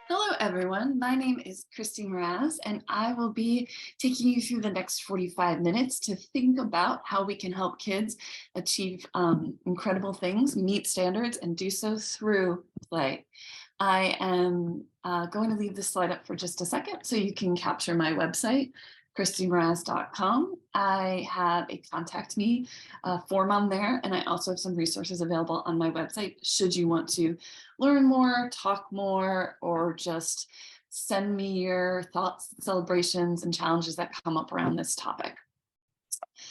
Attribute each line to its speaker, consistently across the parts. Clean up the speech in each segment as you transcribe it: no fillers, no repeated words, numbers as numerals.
Speaker 1: Hello, everyone. My name is Kristi Mraz, and I will be taking you through the next 45 minutes to think about how we can help kids achieve incredible things, meet standards, and do so through play. I am going to leave this slide up for just a second so you can capture my website, kristimraz.com. I have a contact me form on there, and I also have some resources available on my website should you want to learn more, talk more, or just send me your thoughts, celebrations, and challenges that come up around this topic.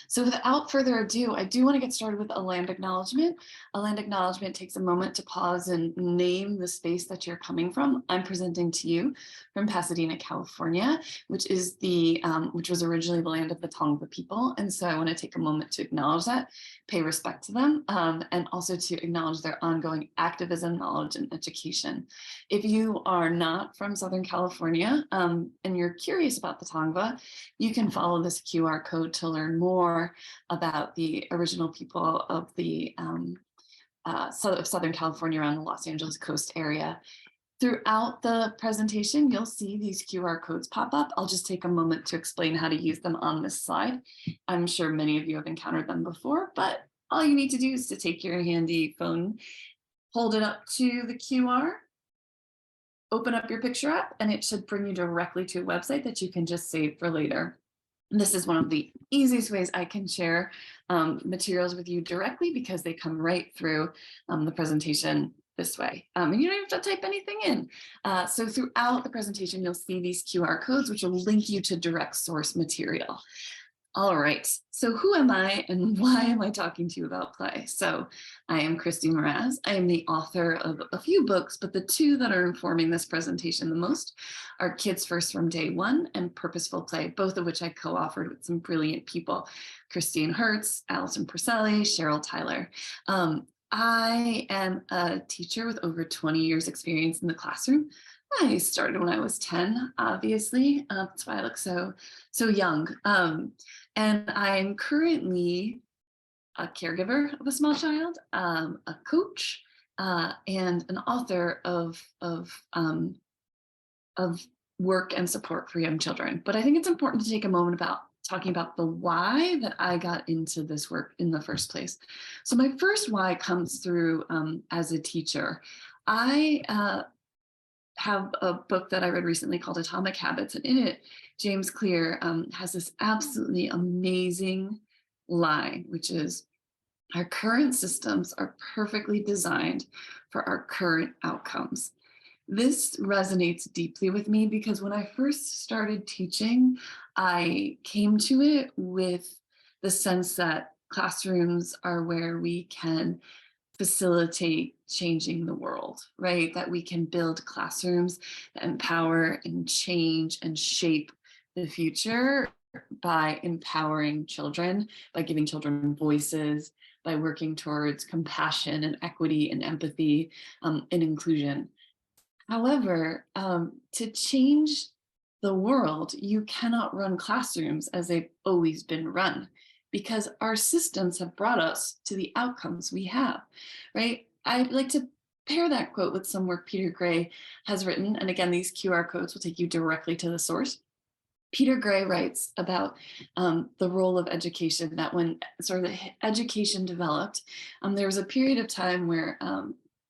Speaker 1: So without further ado, I do want to get started with a land acknowledgement. A land acknowledgement takes a moment to pause and name the space that you're coming from. I'm presenting to you from Pasadena, California, which is which was originally the land of the Tongva people. And so I want to take a moment to acknowledge that, pay respect to them, and also to acknowledge their ongoing activism, knowledge, and education. If you are not from Southern California and you're curious about the Tongva, you can follow this QR code to learn more about the original people of the Southern California around the Los Angeles coast area. Throughout the presentation, you'll see these QR codes pop up. I'll just take a moment to explain how to use them on this slide. I'm sure many of you have encountered them before, but all you need to do is to take your handy phone, hold it up to the QR, open up your picture app, and it should bring you directly to a website that you can just save for later. And this is one of the easiest ways I can share materials with you directly because they come right through the presentation this way. And you don't even have to type anything in. So throughout the presentation, you'll see these QR codes, which will link you to direct source material. All right, so who am I and why am I talking to you about play? So I am Kristi Mraz. I am the author of a few books, but the two that are informing this presentation the most are Kids First from Day One and Purposeful Play, both of which I co-authored with some brilliant people, Christine Hertz, Allison Purcelli, Cheryl Tyler. I am a teacher with over 20 years experience in the classroom. I started when I was 10, obviously. That's why I look so young. And I'm currently a caregiver of a small child, a coach, and an author of work and support for young children. But I think it's important to take a moment about talking about the why that I got into this work in the first place. So my first why comes through as a teacher. I have a book that I read recently called Atomic Habits, and in it, James Clear has this absolutely amazing line, which is, our current systems are perfectly designed for our current outcomes. This resonates deeply with me because when I first started teaching, I came to it with the sense that classrooms are where we can facilitate changing the world, right? That we can build classrooms that empower and change and shape the future by empowering children, by giving children voices, by working towards compassion and equity and empathy and inclusion. However, to change the world, you cannot run classrooms as they've always been run because our systems have brought us to the outcomes we have, right? I'd like to pair that quote with some work Peter Gray has written. And again, these QR codes will take you directly to the source. Peter Gray writes about the role of education, that when sort of the education developed, there was a period of time where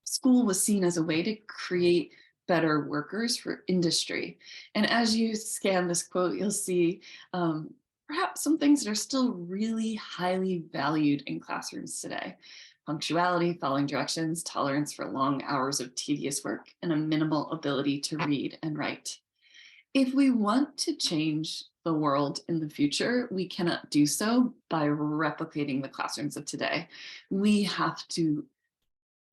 Speaker 1: school was seen as a way to create better workers for industry. And as you scan this quote, you'll see perhaps some things that are still really highly valued in classrooms today. Punctuality, following directions, tolerance for long hours of tedious work, and a minimal ability to read and write. If we want to change the world in the future, we cannot do so by replicating the classrooms of today. We have to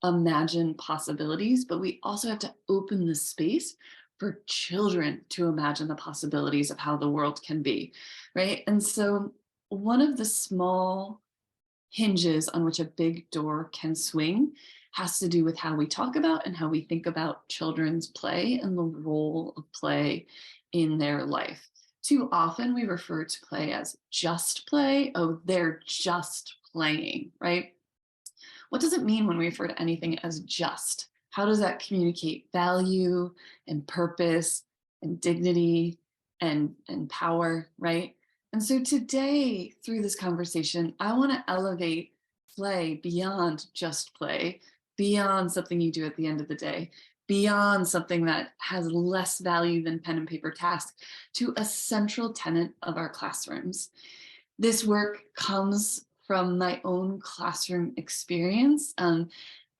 Speaker 1: imagine possibilities, but we also have to open the space for children to imagine the possibilities of how the world can be, right? And so one of the small hinges on which a big door can swing has to do with how we talk about and how we think about children's play and the role of play in their life. Too often we refer to play as just play. Oh, they're just playing, right? What does it mean when we refer to anything as just? How does that communicate value and purpose and dignity and power, right? And so today, through this conversation, I want to elevate play beyond just play, beyond something you do at the end of the day, beyond something that has less value than pen and paper tasks, to a central tenet of our classrooms. This work comes from my own classroom experience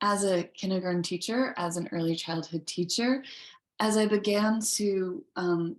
Speaker 1: as a kindergarten teacher, as an early childhood teacher, as I began to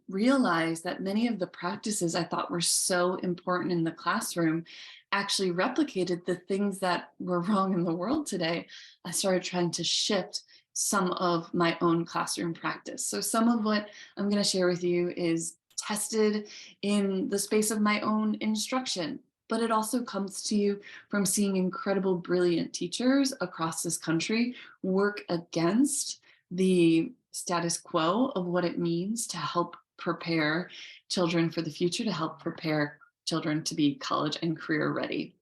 Speaker 1: realize that many of the practices I thought were so important in the classroom actually replicated the things that were wrong in the world today. I started trying to shift some of my own classroom practice. So some of what I'm going to share with you is tested in the space of my own instruction, but it also comes to you from seeing incredible, brilliant teachers across this country work against the status quo of what it means to help prepare children for the future, to help prepare children to be college and career ready.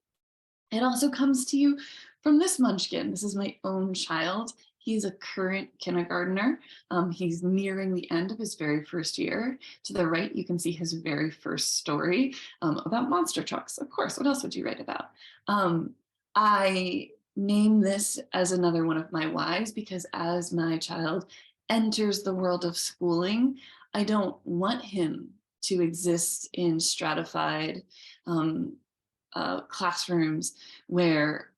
Speaker 1: It also comes to you from this munchkin. This is my own child. He's a current kindergartner. He's nearing the end of his very first year. To the right, you can see his very first story about monster trucks. Of course, what else would you write about? I name this as another one of my whys because as my child enters the world of schooling, I don't want him to exist in stratified classrooms where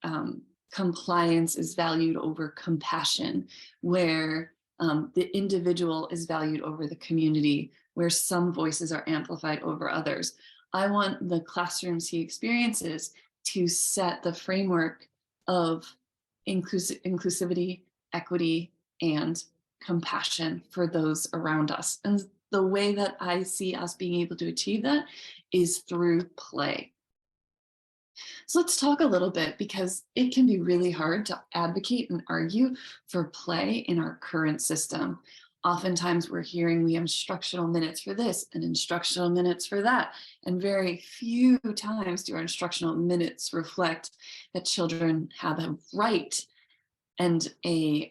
Speaker 1: compliance is valued over compassion, where the individual is valued over the community, where some voices are amplified over others. I want the classrooms he experiences to set the framework of inclusivity, equity, and compassion for those around us. And the way that I see us being able to achieve that is through play. So let's talk a little bit because it can be really hard to advocate and argue for play in our current system. Oftentimes we're hearing we have instructional minutes for this and instructional minutes for that. And very few times do our instructional minutes reflect that children have a right and a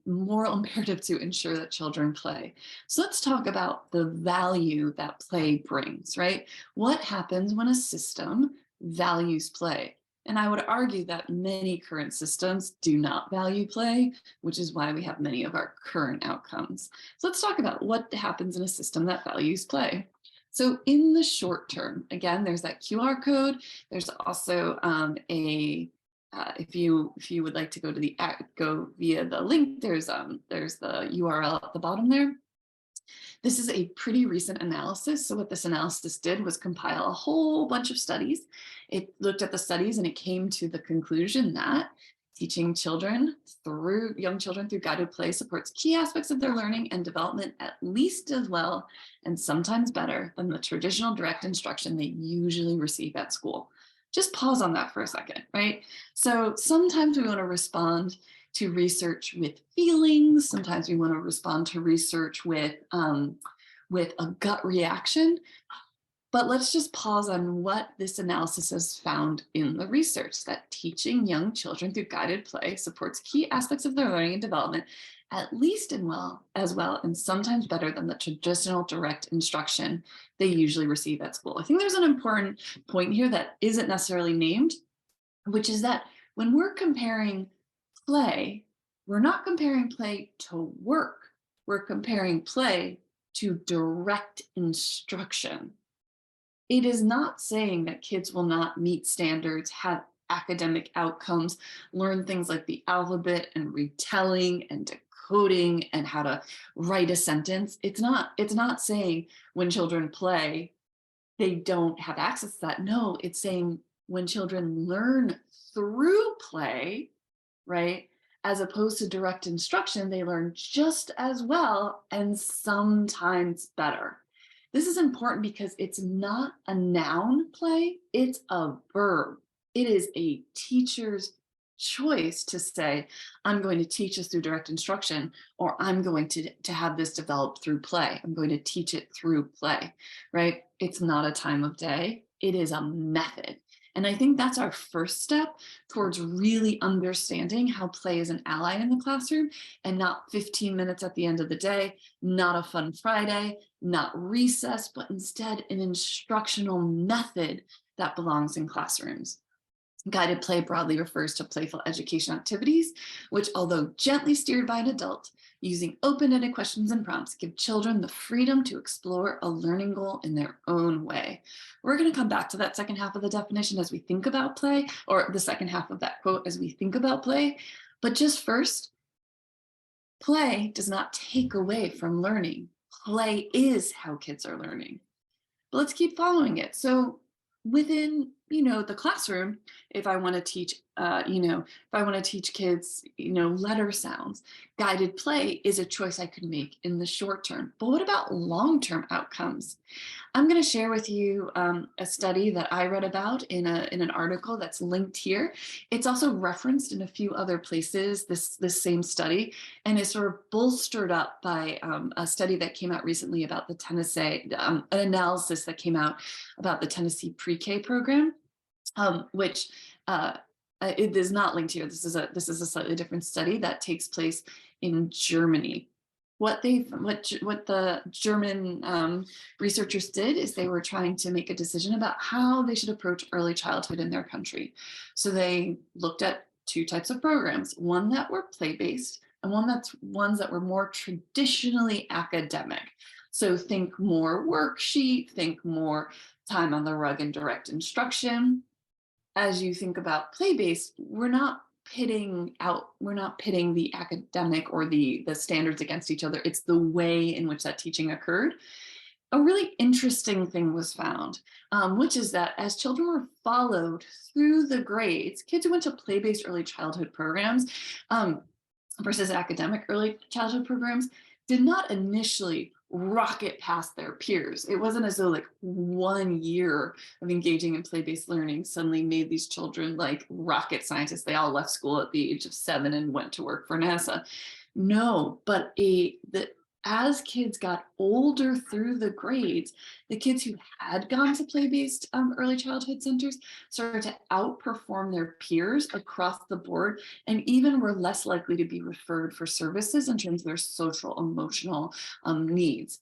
Speaker 1: moral imperative to ensure that children play. So let's talk about the value that play brings, right? What happens when a system values play? And I would argue that many current systems do not value play, which is why we have many of our current outcomes. So let's talk about what happens in a system that values play. So in the short term, again, there's that QR code. There's also if you would like to go to the go via the link, there's the URL at the bottom there. This is a pretty recent analysis. So what this analysis did was compile a whole bunch of studies. It looked at the studies and it came to the conclusion that teaching young children through guided play supports key aspects of their learning and development at least as well and sometimes better than the traditional direct instruction they usually receive at school. Just pause on that for a second, right? So sometimes we want to respond to research with feelings. Sometimes we want to respond to research with a gut reaction. But let's just pause on what this analysis has found in the research, that teaching young children through guided play supports key aspects of their learning and development, at least as well, and sometimes better than the traditional direct instruction they usually receive at school. I think there's an important point here that isn't necessarily named, which is that when we're comparing play, we're not comparing play to work. We're comparing play to direct instruction. It is not saying that kids will not meet standards, have academic outcomes, learn things like the alphabet and retelling and decoding and how to write a sentence. It's not saying when children play, they don't have access to that. No, it's saying when children learn through play, right, as opposed to direct instruction, they learn just as well and sometimes better. This is important because it's not a noun play, it's a verb. It is a teacher's choice to say, I'm going to teach this through direct instruction, or I'm going to have this developed through play. I'm going to teach it through play, right? It's not a time of day. It is a method. And I think that's our first step towards really understanding how play is an ally in the classroom, and not 15 minutes at the end of the day, not a fun Friday, not recess, but instead an instructional method that belongs in classrooms. Guided play broadly refers to playful education activities, which, although gently steered by an adult, using open-ended questions and prompts, give children the freedom to explore a learning goal in their own way. We're going to come back to that second half of the definition as we think about play, or the second half of that quote as we think about play. But just first, play does not take away from learning. Play is how kids are learning. But let's keep following it. So within, the classroom, if I want to teach, if I want to teach kids, letter sounds, guided play is a choice I could make in the short term. But what about long-term outcomes? I'm going to share with you a study that I read about in an article that's linked here. It's also referenced in a few other places, this same study, and is sort of bolstered up by a study that came out recently about the Tennessee, an analysis that came out about the Tennessee pre-K program, which it is not linked here. This is a slightly different study that takes place in Germany. What the German researchers did is they were trying to make a decision about how they should approach early childhood in their country. So they looked at two types of programs, one that were play-based and ones that were more traditionally academic. So think more worksheet, think more time on the rug and direct instruction. As you think about play-based, we're not pitting the academic or the standards against each other. It's the way in which that teaching occurred. A really interesting thing was found, which is that as children were followed through the grades, kids who went to play-based early childhood programs versus academic early childhood programs did not initially rocket past their peers. It wasn't as though like 1 year of engaging in play-based learning suddenly made these children like rocket scientists. They all left school at the age of 7 and went to work for NASA. No, but as kids got older through the grades, the kids who had gone to play-based early childhood centers started to outperform their peers across the board, and even were less likely to be referred for services in terms of their social emotional needs.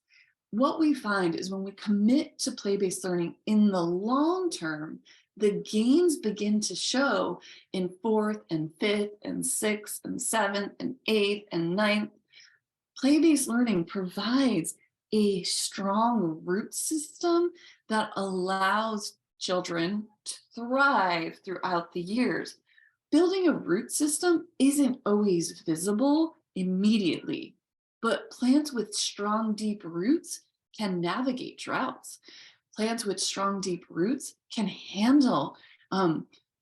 Speaker 1: What we find is when we commit to play-based learning in the long term, the gains begin to show in 4th and 5th and 6th and 7th and 8th and 9th. Play-based learning provides a strong root system that allows children to thrive throughout the years. Building a root system isn't always visible immediately, but plants with strong, deep roots can navigate droughts. Plants with strong, deep roots can handle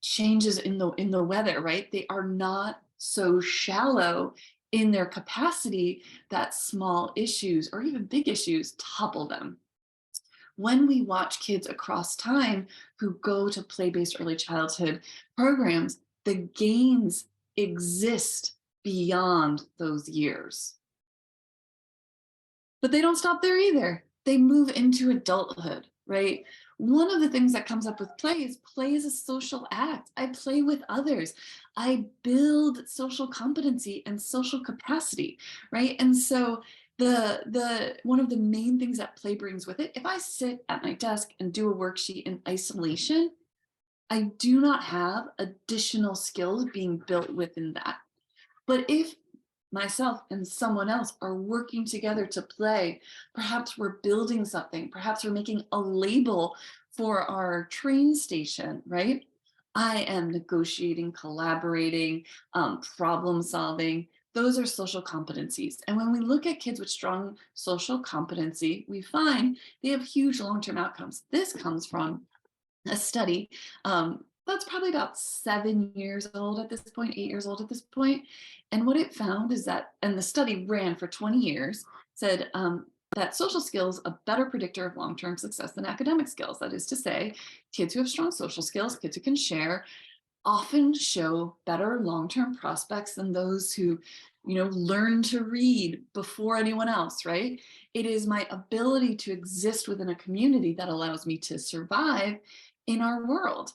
Speaker 1: changes in the weather, right? They are not so shallow in their capacity that small issues or even big issues topple them. When we watch kids across time who go to play-based early childhood programs, the gains exist beyond those years. But they don't stop there either. They move into adulthood, right? One of the things that comes up with play is a social act. I play with others. I build social competency and social capacity, right? And so the one of the main things that play brings with it, if I sit at my desk and do a worksheet in isolation, I do not have additional skills being built within that. But if myself and someone else are working together to play, perhaps we're building something, perhaps we're making a label for our train station, right? I am negotiating, collaborating, problem solving. Those are social competencies. And when we look at kids with strong social competency, we find they have huge long-term outcomes. This comes from a study that's probably about 7 years old at this point, 8 years old at this point. And what it found is that, and the study ran for 20 years, said that social skills a better predictor of long-term success than academic skills. That is to say, kids who have strong social skills, kids who can share, often show better long-term prospects than those who, learn to read before anyone else, right? It is my ability to exist within a community that allows me to survive in our world.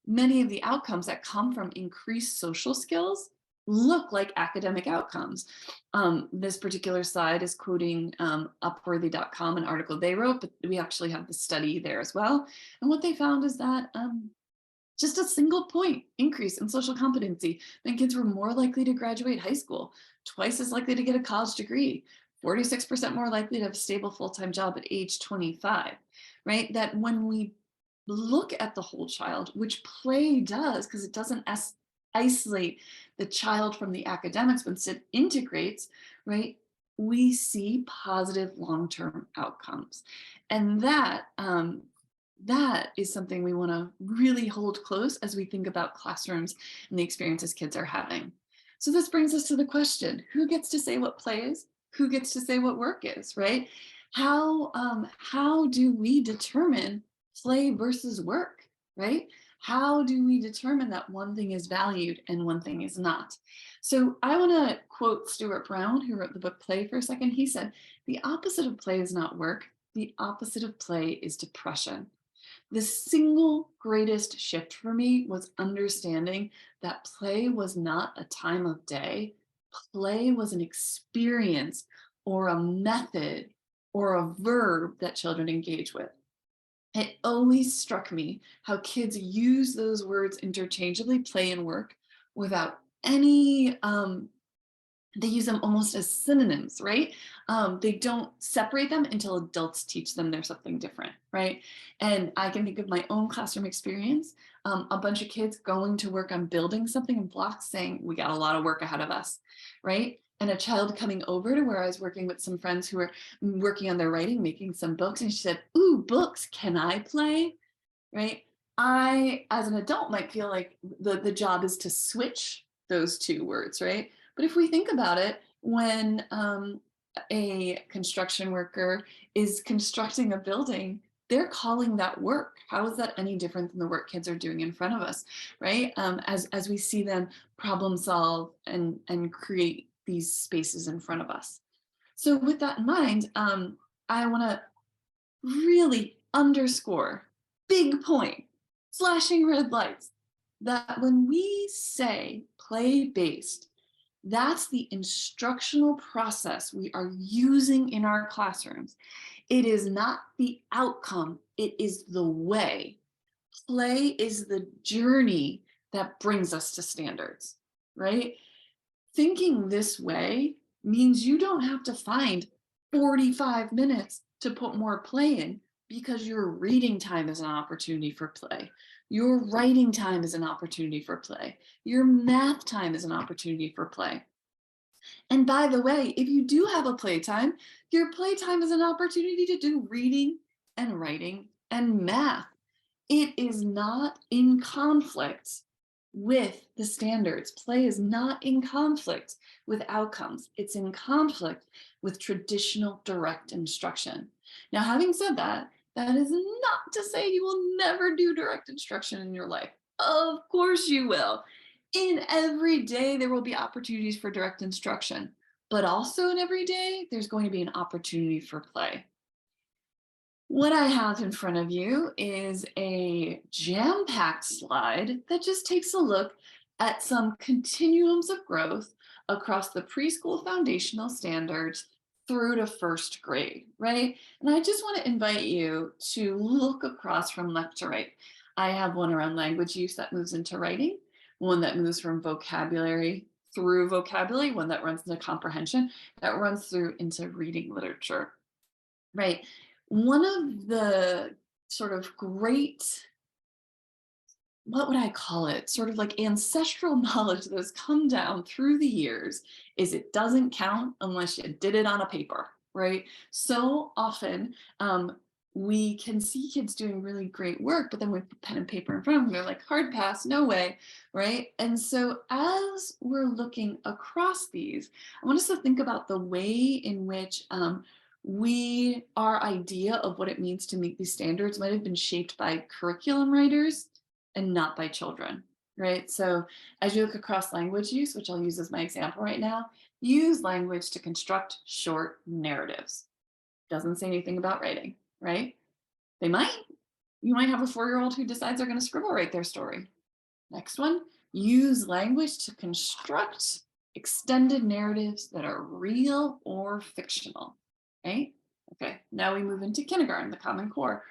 Speaker 1: Many of the outcomes that come from increased social skills look like academic outcomes. This particular slide is quoting Upworthy.com, an article they wrote, but we actually have the study there as well. And what they found is that just a single point increase in social competency meant kids were more likely to graduate high school, twice as likely to get a college degree, 46% more likely to have a stable full-time job at age 25, right? That when we look at the whole child, which play does, because it doesn't isolate the child from the academics, but instead integrates, right? We see positive long-term outcomes. And that is something we want to really hold close as we think about classrooms and the experiences kids are having. So this brings us to the question, who gets to say what play is? Who gets to say what work is, right? How do we determine play versus work, right? How do we determine that one thing is valued and one thing is not? So I want to quote Stuart Brown, who wrote the book Play, for a second. He said, "The opposite of play is not work. The opposite of play is depression." The single greatest shift for me was understanding that play was not a time of day. Play was an experience or a method or a verb that children engage with. It always struck me how kids use those words interchangeably, play and work, without any they use them almost as synonyms, right? They don't separate them until adults teach them there's something different, right? And I can think of my own classroom experience, a bunch of kids going to work on building something in blocks saying, we got a lot of work ahead of us, right? And a child coming over to where I was working with some friends who were working on their writing, making some books, and she said, ooh, books, can I play? Right? I, as an adult, might feel like the job is to switch those two words, right? But if we think about it, when a construction worker is constructing a building, they're calling that work. How is that any different than the work kids are doing in front of us, right? As we see them problem solve and create these spaces in front of us. So with that in mind, I want to really underscore, big point, flashing red lights, that when we say play-based, that's the instructional process we are using in our classrooms. It is not the outcome, it is the way. Play is the journey that brings us to standards, right? Thinking this way means you don't have to find 45 minutes to put more play in, because your reading time is an opportunity for play. Your writing time is an opportunity for play. Your math time is an opportunity for play. And by the way, if you do have a playtime, your playtime is an opportunity to do reading and writing and math. It is not in conflict with the standards. Play is not in conflict with outcomes. It's in conflict with traditional direct instruction. Now, having said that, that is not to say you will never do direct instruction in your life. Of course you will. In every day, there will be opportunities for direct instruction, but also in every day, there's going to be an opportunity for play. What I have in front of you is a jam-packed slide that just takes a look at some continuums of growth across the preschool foundational standards through to first grade, right? And I just want to invite you to look across from left to right. I have one around language use that moves into writing, one that moves from vocabulary through vocabulary, one that runs into comprehension, that runs through into reading literature, right? One of the sort of great, what would I call it? Sort of like ancestral knowledge that has come down through the years is it doesn't count unless you did it on a paper, right? So often we can see kids doing really great work, but then we put pen and paper in front of them, they're like, hard pass, no way, right? And so as we're looking across these, I want us to think about the way in which our idea of what it means to meet these standards might have been shaped by curriculum writers and not by children, right? So as you look across language use, which I'll use as my example right now, use language to construct short narratives. Doesn't say anything about writing, right? They might. You might have a 4-year-old who decides they're going to scribble write their story. Next one, use language to construct extended narratives that are real or fictional, right? Okay, now we move into kindergarten, the Common Core.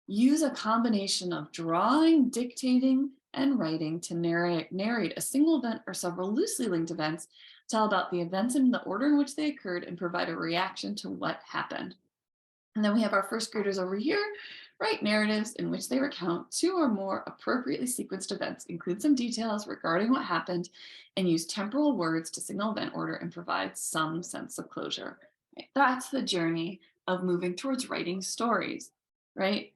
Speaker 1: Use a combination of drawing, dictating, and writing to narrate a single event or several loosely linked events, tell about the events in the order in which they occurred, and provide a reaction to what happened. And then we have our first graders over here, write narratives in which they recount 2 or more appropriately sequenced events, include some details regarding what happened, and use temporal words to signal event order and provide some sense of closure. Right? That's the journey of moving towards writing stories, right?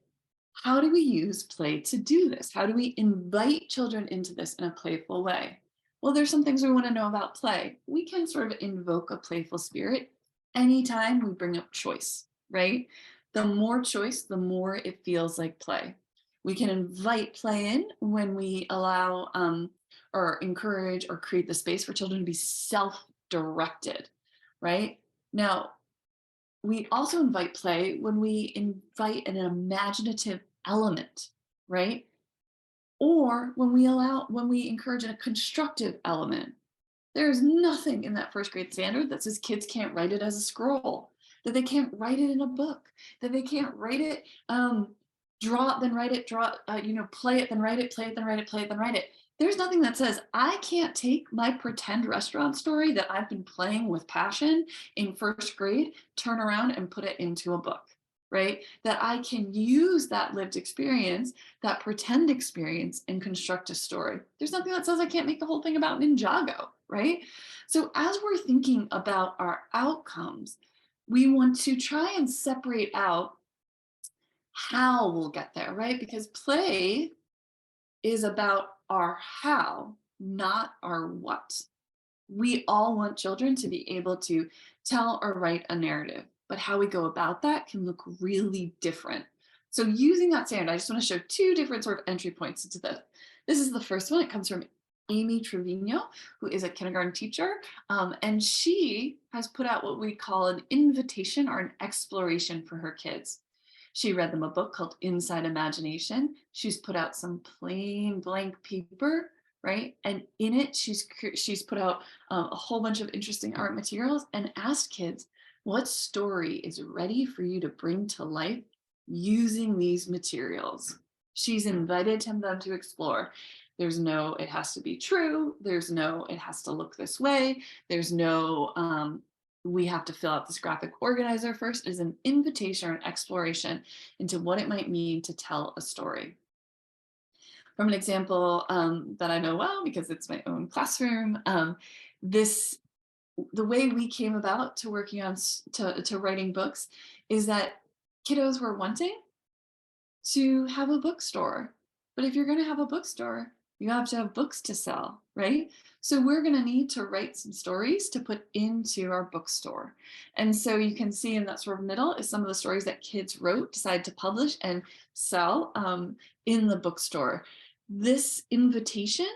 Speaker 1: How do we use play to do this? How do we invite children into this in a playful way? Well, there's some things we want to know about play. We can sort of invoke a playful spirit anytime we bring up choice, right? The more choice, the more it feels like play. We can invite play in when we allow or encourage or create the space for children to be self-directed, right? Now, we also invite play when we invite an imaginative element, right? Or when we encourage a constructive element. There's nothing in that first grade standard that says kids can't write it as a scroll, that they can't write it in a book, that they can't write it, draw it, then write it, play it, then write it, play it, then write it, play it, then write it. There's nothing that says I can't take my pretend restaurant story that I've been playing with passion in first grade, turn around and put it into a book, right? That I can use that lived experience, that pretend experience, and construct a story. There's nothing that says I can't make the whole thing about Ninjago, right? So as we're thinking about our outcomes, we want to try and separate out how we'll get there, right? Because play is about our how, not our what. We all want children to be able to tell or write a narrative, but how we go about that can look really different. So using that standard, I just want to show 2 different sort of entry points into this. This is the first one. It comes from Amy Trevino, who is a kindergarten teacher, and she has put out what we call an invitation or an exploration for her kids. She read them a book called Inside Imagination. She's put out some plain blank paper, right? And in it, she's put out a whole bunch of interesting art materials and asked kids, what story is ready for you to bring to life using these materials? She's invited them to explore. There's no, it has to be true. There's no, it has to look this way. There's no, we have to fill out this graphic organizer first. It is an invitation or an exploration into what it might mean to tell a story. From an example that I know well, because it's my own classroom, the way we came about to working on to writing books is that kiddos were wanting to have a bookstore. But if you're going to have a bookstore, you have to have books to sell, right? So we're going to need to write some stories to put into our bookstore. And so you can see in that sort of middle is some of the stories that kids wrote, decided to publish and sell in the bookstore. This invitation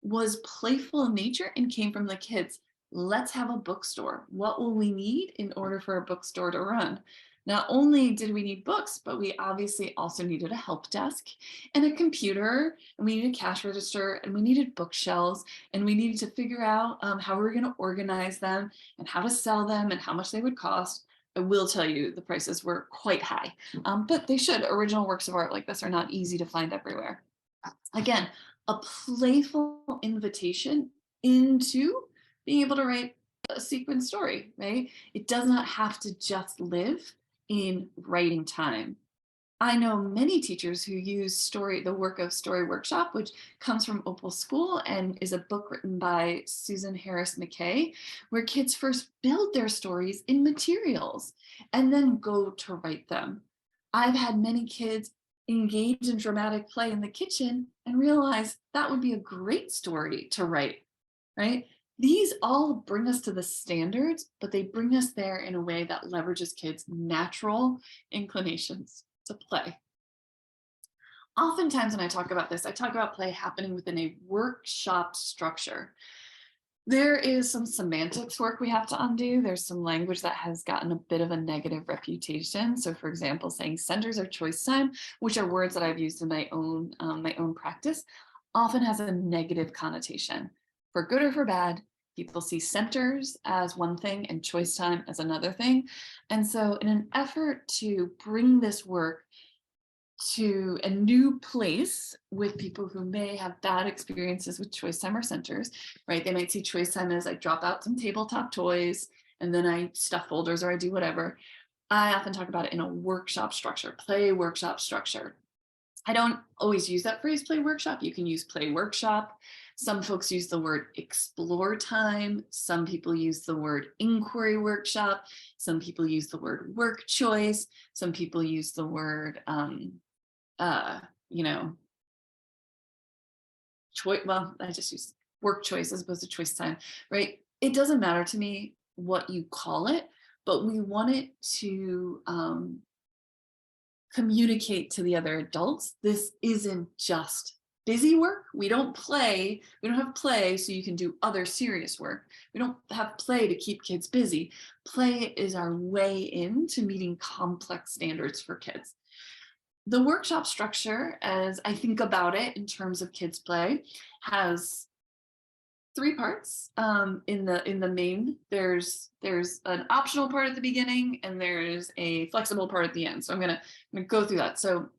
Speaker 1: was playful in nature and came from the kids. Let's have a bookstore. What will we need in order for a bookstore to run? Not only did we need books, but we obviously also needed a help desk and a computer, and we needed a cash register, and we needed bookshelves, and we needed to figure out how we were going to organize them and how to sell them and how much they would cost. I will tell you the prices were quite high, but they should. Original works of art like this are not easy to find everywhere. Again, a playful invitation into being able to write a sequence story, right? It does not have to just live in writing time. I know many teachers who use the work of Story Workshop, which comes from Opal School and is a book written by Susan Harris McKay, where kids first build their stories in materials and then go to write them. I've had many kids engage in dramatic play in the kitchen and realize that would be a great story to write, right? These all bring us to the standards, but they bring us there in a way that leverages kids' natural inclinations to play. Oftentimes when I talk about this, I talk about play happening within a workshop structure. There is some semantics work we have to undo. There's some language that has gotten a bit of a negative reputation. So for example, saying centers or choice time, which are words that I've used in my own practice, often has a negative connotation. For good or for bad, people see centers as one thing and choice time as another thing. And so in an effort to bring this work to a new place with people who may have bad experiences with choice time or centers, right? They might see choice time as I drop out some tabletop toys and then I stuff folders or I do whatever. I often talk about it in a workshop structure, play workshop structure. I don't always use that phrase, play workshop. You can use play workshop. Some folks use the word explore time. Some people use the word inquiry workshop. Some people use the word work choice. Some people use the word you know, choice. Well, I just use work choice as opposed to choice time, right? It doesn't matter to me what you call it, but we want it to communicate to the other adults. This isn't just busy work. We don't have play so you can do other serious work. We don't have play to keep kids busy. Play is our way into meeting complex standards for kids. The workshop structure, as I think about it in terms of kids play, has three parts. In the main, there's an optional part at the beginning and there's a flexible part at the end. So I'm gonna go through that. So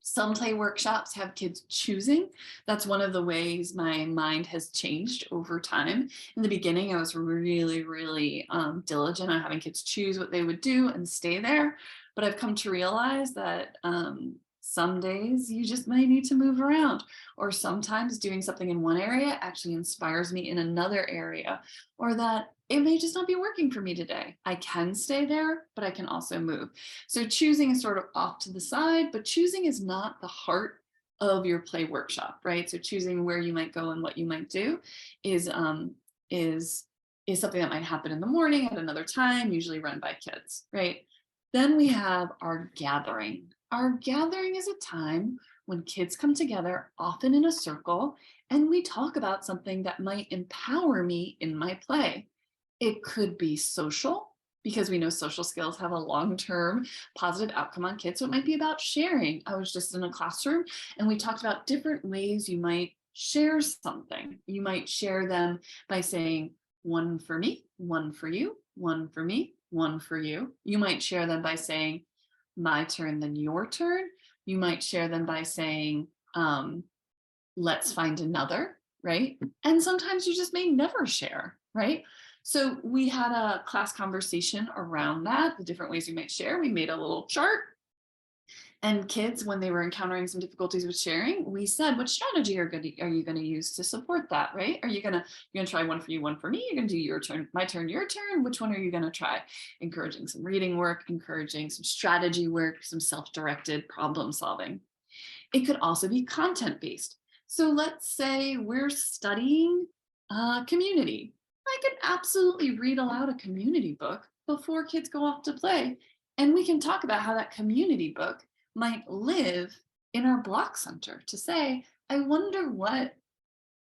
Speaker 1: some play workshops have kids choosing. That's one of the ways my mind has changed over time. In the beginning, I was really diligent on having kids choose what they would do and stay there. But I've come to realize that some days you just might need to move around, or sometimes doing something in one area actually inspires me in another area, or that it may just not be working for me today. I can stay there, but I can also move. So choosing is sort of off to the side, but choosing is not the heart of your play workshop, right? So choosing where you might go and what you might do is something that might happen in the morning at another time, usually run by kids, right? Then we have our gathering. Our gathering is a time when kids come together, often in a circle, and we talk about something that might empower me in my play. It could be social, because we know social skills have a long-term positive outcome on kids. So it might be about sharing. I was just in a classroom and we talked about different ways you might share something. You might share them by saying, one for me, one for you, one for me, one for you. You might share them by saying, my turn, then your turn. You might share them by saying, let's find another, right? And sometimes you just may never share, right? So we had a class conversation around that, the different ways you might share. We made a little chart. And kids, when they were encountering some difficulties with sharing, we said, what strategy are you going to use to support that, right? Are you going to try one for you, one for me? You're going to do your turn, my turn, your turn. Which one are you going to try? Encouraging some reading work, encouraging some strategy work, some self-directed problem solving. It could also be content-based. So let's say we're studying community. I could absolutely read aloud a community book before kids go off to play. And we can talk about how that community book might live in our block center to say, I wonder what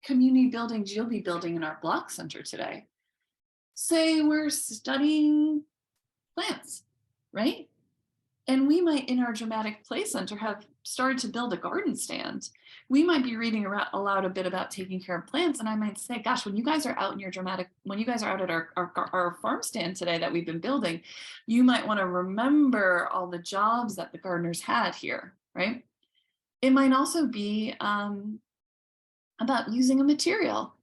Speaker 1: community buildings you'll be building in our block center today. Say we're studying plants, right? And we might, in our dramatic play center, have started to build a garden stand. We might be reading aloud a bit about taking care of plants. And I might say, gosh, when you guys are out in your when you guys are out at our farm stand today that we've been building, you might want to remember all the jobs that the gardeners had here, right? It might also be about using a material.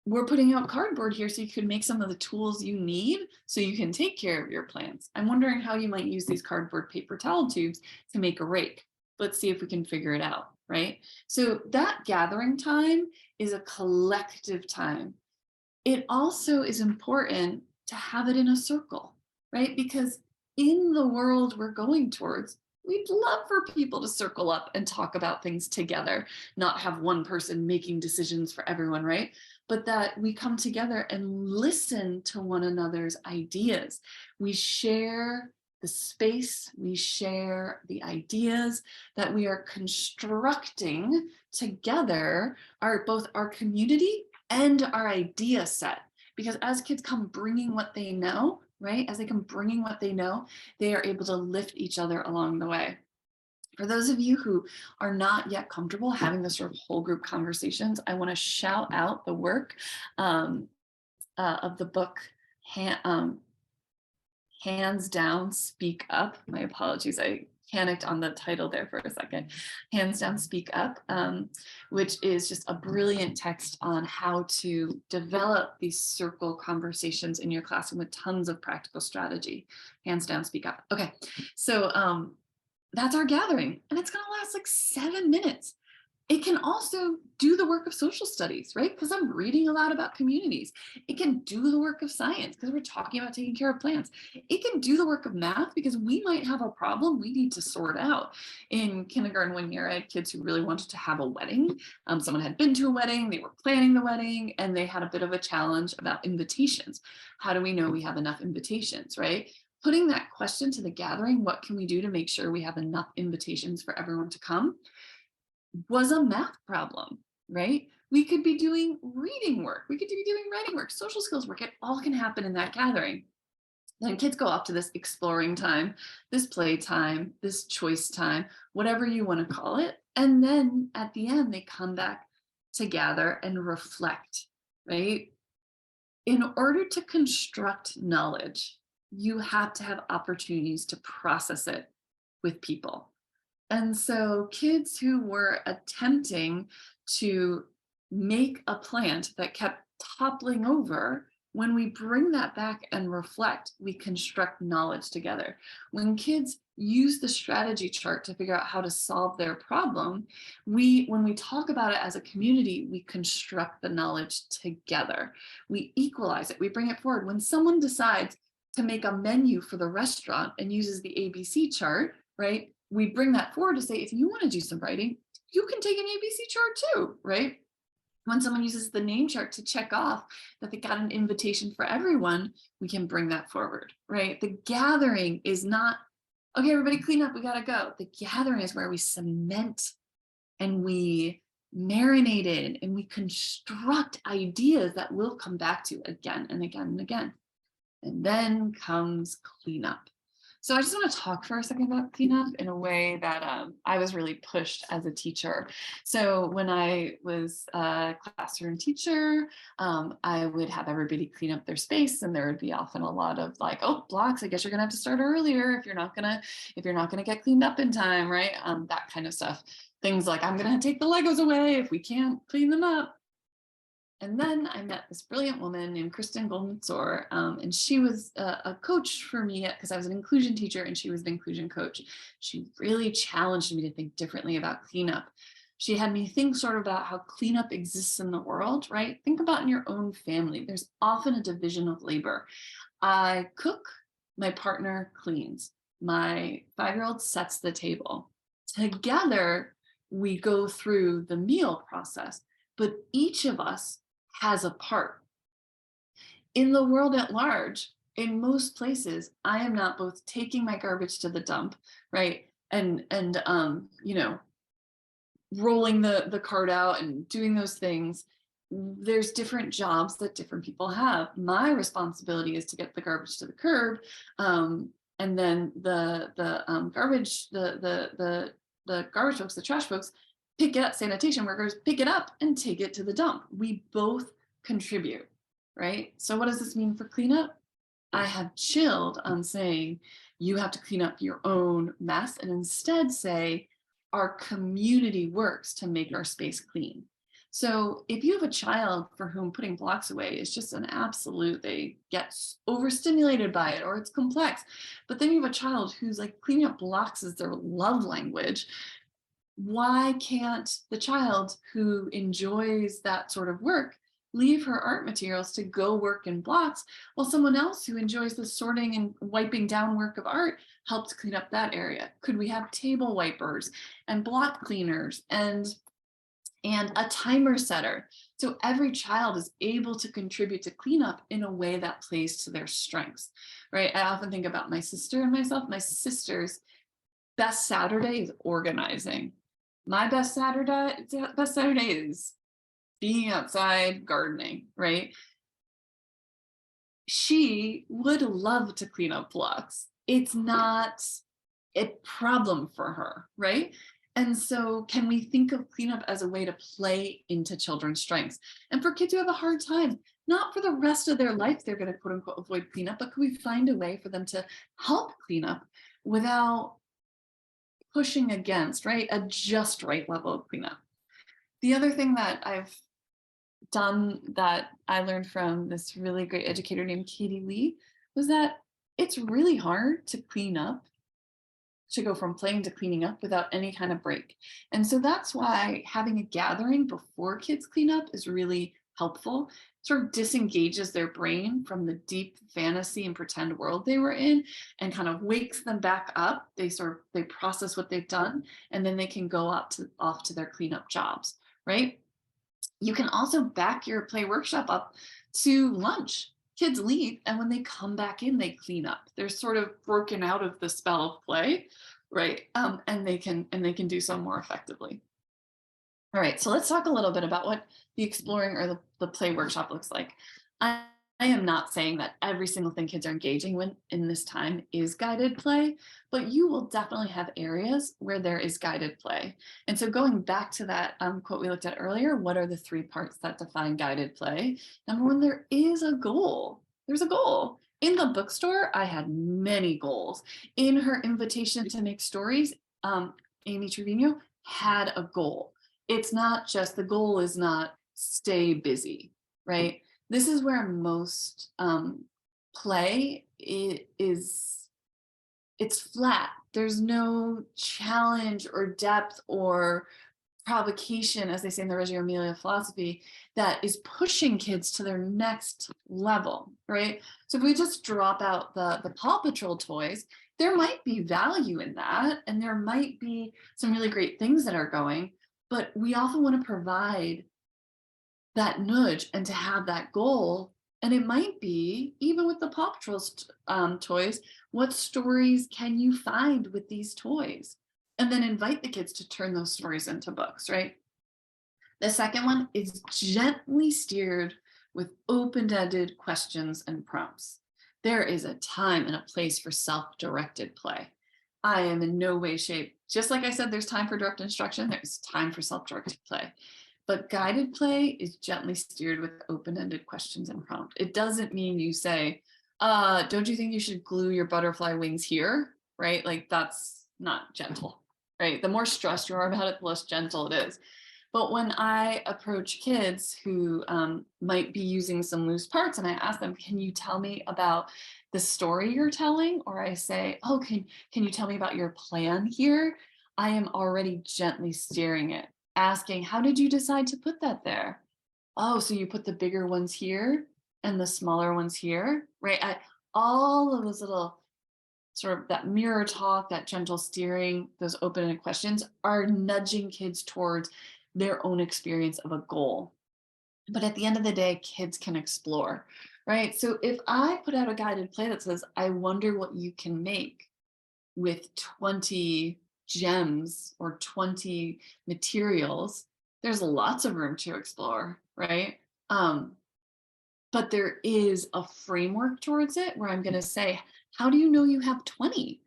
Speaker 1: We're putting out cardboard here so you can make some of the tools you need so you can take care of your plants. I'm wondering how you might use these cardboard paper towel tubes to make a rake. Let's see if we can figure it out, right? So that gathering time is a collective time. It also is important to have it in a circle, right? Because in the world we're going towards, we'd love for people to circle up and talk about things together, not have one person making decisions for everyone, right? But that we come together and listen to one another's ideas. We share the space, we share the ideas that we are constructing together, both our community and our idea set. Because as kids come bringing what they know, right? As they come bringing what they know, they are able to lift each other along the way. For those of you who are not yet comfortable having this sort of whole group conversations, I want to shout out the work of the book, Hands Down, Speak Up. My apologies, I panicked on the title there for a second. Hands Down, Speak Up, which is just a brilliant text on how to develop these circle conversations in your classroom with tons of practical strategy. Hands Down, Speak Up. Okay, so that's our gathering, and it's going to last like 7 minutes. It can also do the work of social studies, right? Because I'm reading a lot about communities. It can do the work of science because we're talking about taking care of plants. It can do the work of math because we might have a problem we need to sort out. In kindergarten 1 year, I had kids who really wanted to have a wedding. Someone had been to a wedding, they were planning the wedding, and they had a bit of a challenge about invitations. How do we know we have enough invitations, right? Putting that question to the gathering, what can we do to make sure we have enough invitations for everyone to come, was a math problem, right? We could be doing reading work. We could be doing writing work, social skills work. It all can happen in that gathering. Then kids go off to this exploring time, this play time, this choice time, whatever you want to call it. And then at the end, they come back to gather and reflect, right? In order to construct knowledge, you have to have opportunities to process it with people. And so kids who were attempting to make a plant that kept toppling over, when we bring that back and reflect, we construct knowledge together. When kids use the strategy chart to figure out how to solve their problem, when we talk about it as a community, we construct the knowledge together. We equalize it, we bring it forward. When someone decides to make a menu for the restaurant and uses the ABC chart, right? We bring that forward to say, if you want to do some writing, you can take an ABC chart too, right? When someone uses the name chart to check off that they got an invitation for everyone, we can bring that forward, right? The gathering is not, okay, everybody clean up, we gotta go. The gathering is where we cement and we marinate in and we construct ideas that we'll come back to again and again and again. And then comes cleanup. So I just want to talk for a second about cleanup in a way that I was really pushed as a teacher. So when I was a classroom teacher, I would have everybody clean up their space, and there would be often a lot of like, oh, blocks, I guess you're gonna have to start earlier if you're not gonna get cleaned up in time, right? That kind of stuff. Things like, I'm gonna take the Legos away if we can't clean them up. And then I met this brilliant woman named Kristen and she was a coach for me because I was an inclusion teacher and she was the inclusion coach. She really challenged me to think differently about cleanup. She had me think sort of about how cleanup exists in the world, right? Think about in your own family. There's often a division of labor. I cook, my partner cleans. My 5-year-old sets the table. Together, we go through the meal process, but each of us has a part. In the world at large, in most places, I am not both taking my garbage to the dump, right? And you know, rolling the cart out and doing those things. There's different jobs that different people have. My responsibility is to get the garbage to the curb. And then the garbage, the garbage folks, the trash folks, pick it up, sanitation workers pick it up and take it to the dump. We both contribute, right? So what does this mean for cleanup? I have chilled on saying you have to clean up your own mess and instead say our community works to make our space clean. So if you have a child for whom putting blocks away is just an absolute, they get overstimulated by it or it's complex, but then you have a child who's like cleaning up blocks is their love language, why can't the child who enjoys that sort of work leave her art materials to go work in blocks while someone else who enjoys the sorting and wiping down work of art helps clean up that area? Could we have table wipers and block cleaners and a timer setter So every child is able to contribute to cleanup in a way that plays to their strengths, right? I often think about my sister and myself. My sister's best Saturday is organizing. My best Saturday is being outside gardening, right? She would love to clean up blocks. It's not a problem for her, right? And so, can we think of cleanup as a way to play into children's strengths? And for kids who have a hard time, not for the rest of their life, they're going to quote unquote avoid cleanup, but can we find a way for them to help clean up without pushing against, right? A just right level of cleanup. The other thing that I've done that I learned from this really great educator named Katie Lee was that it's really hard to clean up, to go from playing to cleaning up without any kind of break. And so that's why having a gathering before kids clean up is really helpful. Sort of disengages their brain from the deep fantasy and pretend world they were in and kind of wakes them back up. They process what they've done, and then they can go off to their cleanup jobs, right? You can also back your play workshop up to lunch. Kids leave, and when they come back in, they clean up. They're sort of broken out of the spell of play, right? And they can do so more effectively. All right, so let's talk a little bit about what the exploring or the play workshop looks like. I, I am not saying that every single thing kids are engaging with in this time is guided play, but you will definitely have areas where there is guided play. And so going back to that quote we looked at earlier, what are the three parts that define guided play? Number one, there is a goal. There's a goal. In the bookstore, I had many goals. In her invitation to make stories, Amy Trevino had a goal. It's not just, the goal is not stay busy, right? This is where most play is, it's flat. There's no challenge or depth or provocation, as they say in the Reggio Emilia philosophy, that is pushing kids to their next level, right? So if we just drop out the Paw Patrol toys, there might be value in that, and there might be some really great things that are going, but we often want to provide that nudge and to have that goal. And it might be, even with the Paw Patrol toys, what stories can you find with these toys? And then invite the kids to turn those stories into books, right? The second one is gently steered with open-ended questions and prompts. There is a time and a place for self-directed play. I am in no way, shape, just like I said, there's time for direct instruction, there's time for self-directed play. But guided play is gently steered with open-ended questions and prompts. It doesn't mean you say, don't you think you should glue your butterfly wings here? Right? Like, that's not gentle, right? The more stressed you are about it, the less gentle it is. But when I approach kids who might be using some loose parts and I ask them, can you tell me about the story you're telling? Or I say, oh, can you tell me about your plan here? I am already gently steering it, asking, how did you decide to put that there? Oh, so you put the bigger ones here and the smaller ones here, right? All of those little sort of that mirror talk, that gentle steering, those open-ended questions are nudging kids towards their own experience of a goal. But at the end of the day, kids can explore, right? So if I put out a guided play that says, I wonder what you can make with 20 gems or 20 materials, there's lots of room to explore, right? But there is a framework towards it where I'm going to say, how do you know you have 20?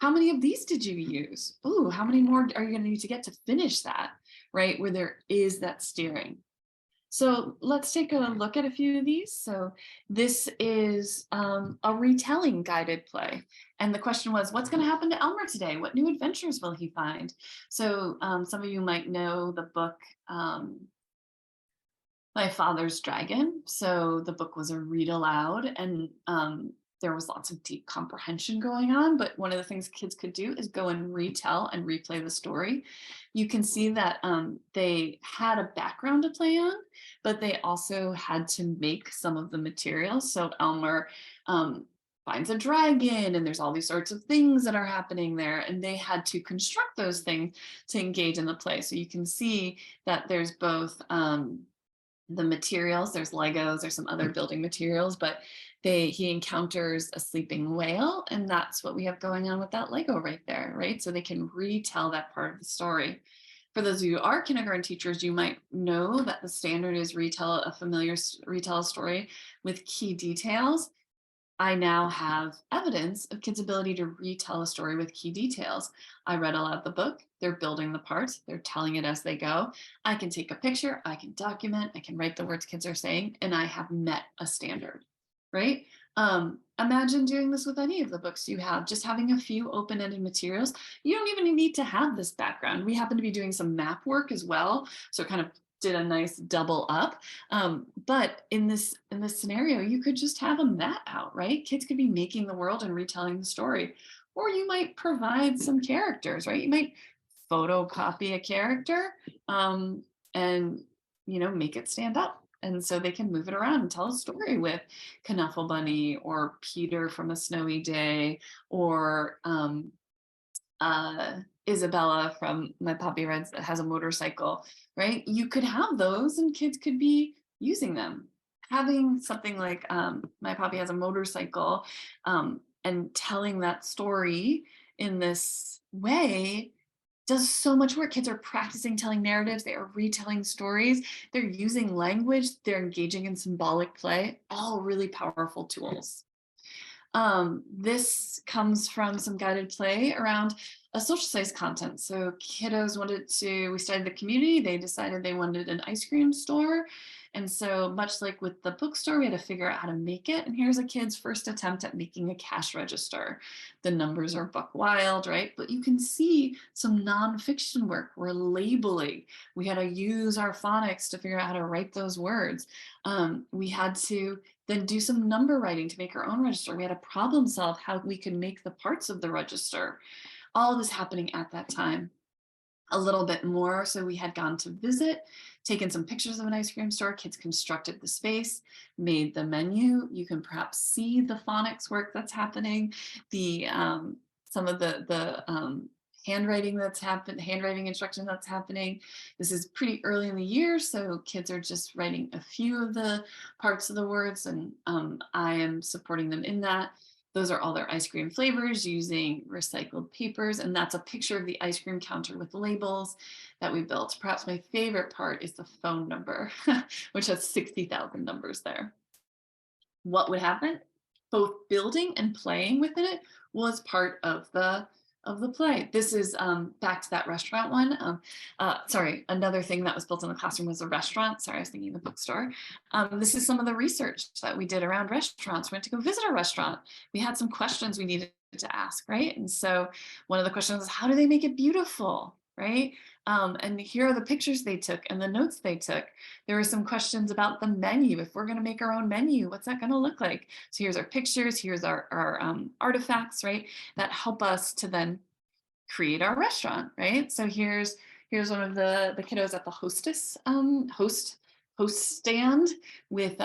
Speaker 1: How many of these did you use? Ooh, how many more are you going to need to get to finish that, right? Where there is that steering. So let's take a look at a few of these. So this is a retelling guided play. And the question was, what's going to happen to Elmer today? What new adventures will he find? So some of you might know the book, My Father's Dragon. So the book was a read aloud, and there was lots of deep comprehension going on, but one of the things kids could do is go and retell and replay the story. You can see that they had a background to play on, but they also had to make some of the materials. So Elmer finds a dragon, and there's all these sorts of things that are happening there, and they had to construct those things to engage in the play. So you can see that there's both the materials, there's Legos, there's some other building materials, but he encounters a sleeping whale, and that's what we have going on with that Lego right there, right? So they can retell that part of the story. For those of you who are kindergarten teachers, you might know that the standard is retell a story with key details. I now have evidence of kids' ability to retell a story with key details. I read aloud the book, they're building the parts, they're telling it as they go. I can take a picture, I can document, I can write the words kids are saying, and I have met a standard, right? Imagine doing this with any of the books you have, just having a few open-ended materials. You don't even need to have this background. We happen to be doing some map work as well, so it kind of did a nice double up. But in this scenario, you could just have a mat out, right? Kids could be making the world and retelling the story. Or you might provide some characters, right? You might photocopy a character and make it stand up. And so they can move it around and tell a story with Knuffle Bunny or Peter from a Snowy Day or Isabella from My Poppy Reds that has a motorcycle, right? You could have those and kids could be using them. Having something like My Poppy has a motorcycle and telling that story in this way does so much work. Kids are practicing telling narratives, they are retelling stories, they're using language, they're engaging in symbolic play, all really powerful tools. This comes from some guided play around a social size content. So kiddos we studied the community, they decided they wanted an ice cream store. And so much like with the bookstore, we had to figure out how to make it. And here's a kid's first attempt at making a cash register. The numbers are buck wild, right? But you can see some nonfiction work. We're labeling. We had to use our phonics to figure out how to write those words. We had to then do some number writing to make our own register. We had to problem solve how we could make the parts of the register. All of this happening at that time. A little bit more. So we had gone to visit, taken some pictures of an ice cream store, kids constructed the space, made the menu. You can perhaps see the phonics work that's happening, the some of the handwriting instruction that's happening. This is pretty early in the year, so kids are just writing a few of the parts of the words, and I am supporting them in that. Those are all their ice cream flavors using recycled papers. And that's a picture of the ice cream counter with labels that we built. Perhaps my favorite part is the phone number, which has 60,000 numbers there. What would happen? Both building and playing within it was part of the play. This is back to that restaurant one. Sorry, another thing that was built in the classroom was a restaurant. Sorry, I was thinking the bookstore. This is some of the research that we did around restaurants. We went to go visit a restaurant. We had some questions we needed to ask, right? And so one of the questions is, how do they make it beautiful, right? And here are the pictures they took and the notes they took. There were some questions about the menu. If we're going to make our own menu, what's that going to look like? So here's our pictures, here's our artifacts, right? That help us to then create our restaurant, right? So here's one of the kiddos at the host stand with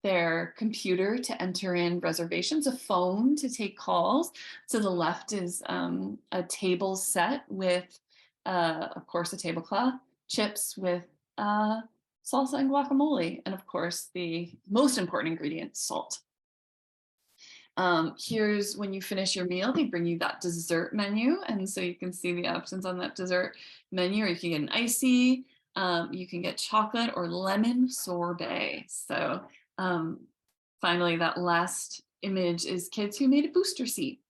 Speaker 1: their computer to enter in reservations, a phone to take calls. To the left is a table set with, of course, a tablecloth, chips with salsa and guacamole, and of course, the most important ingredient, salt. Here's when you finish your meal, they bring you that dessert menu. And so you can see the options on that dessert menu, or you can get an icy, you can get chocolate or lemon sorbet. So finally, that last image is kids who made a booster seat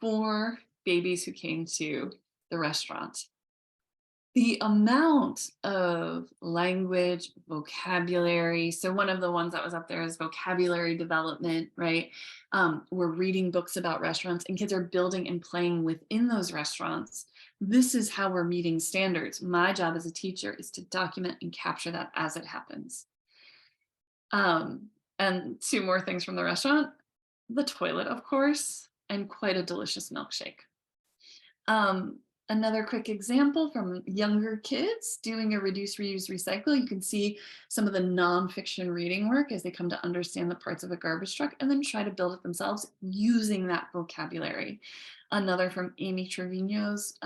Speaker 1: for babies who came to the restaurant. The amount of language, vocabulary. So one of the ones that was up there is vocabulary development, right? We're reading books about restaurants and kids are building and playing within those restaurants. This is how we're meeting standards. My job as a teacher is to document and capture that as it happens. And two more things from the restaurant, the toilet, of course, and quite a delicious milkshake. Another quick example from younger kids doing a reduce, reuse, recycle. You can see some of the nonfiction reading work as they come to understand the parts of a garbage truck and then try to build it themselves using that vocabulary. Another from Amy Trevino's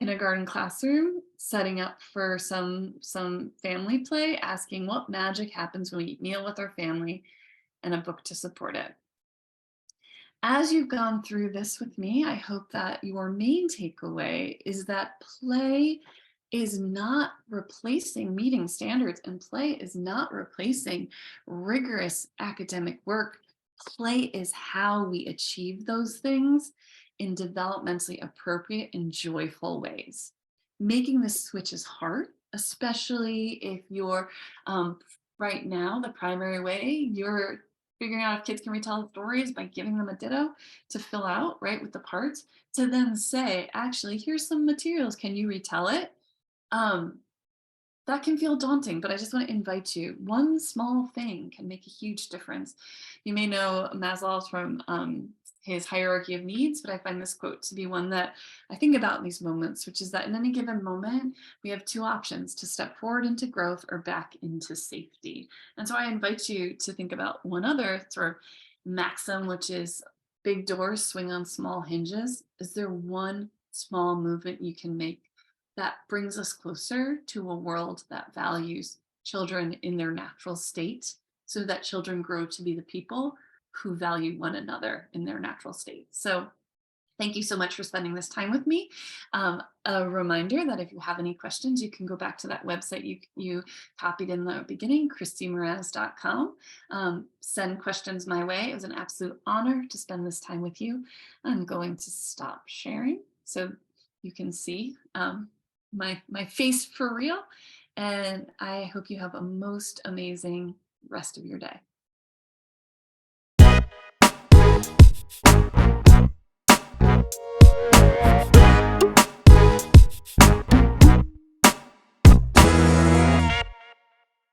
Speaker 1: kindergarten classroom, setting up for some family play, asking what magic happens when we eat meal with our family, and a book to support it. As you've gone through this with me, I hope that your main takeaway is that play is not replacing meeting standards, and play is not replacing rigorous academic work. Play is how we achieve those things in developmentally appropriate and joyful ways. Making this switch is hard, especially if you're um, right now, the primary way you're figuring out if kids can retell stories by giving them a ditto to fill out, right, with the parts, to then say, actually, here's some materials. Can you retell it? Um, that can feel daunting, but I just want to invite you. One small thing can make a huge difference. You may know Maslow's from his hierarchy of needs, but I find this quote to be one that I think about in these moments, which is that in any given moment, we have two options: to step forward into growth or back into safety. And so I invite you to think about one other sort of maxim, which is big doors swing on small hinges. Is there one small movement you can make that brings us closer to a world that values children in their natural state, so that children grow to be the people who value one another in their natural state? So thank you so much for spending this time with me. A reminder that if you have any questions, you can go back to that website you copied in the beginning, kristimraz.com. Send questions my way. It was an absolute honor to spend this time with you. I'm going to stop sharing so you can see my face for real. And I hope you have a most amazing rest of your day.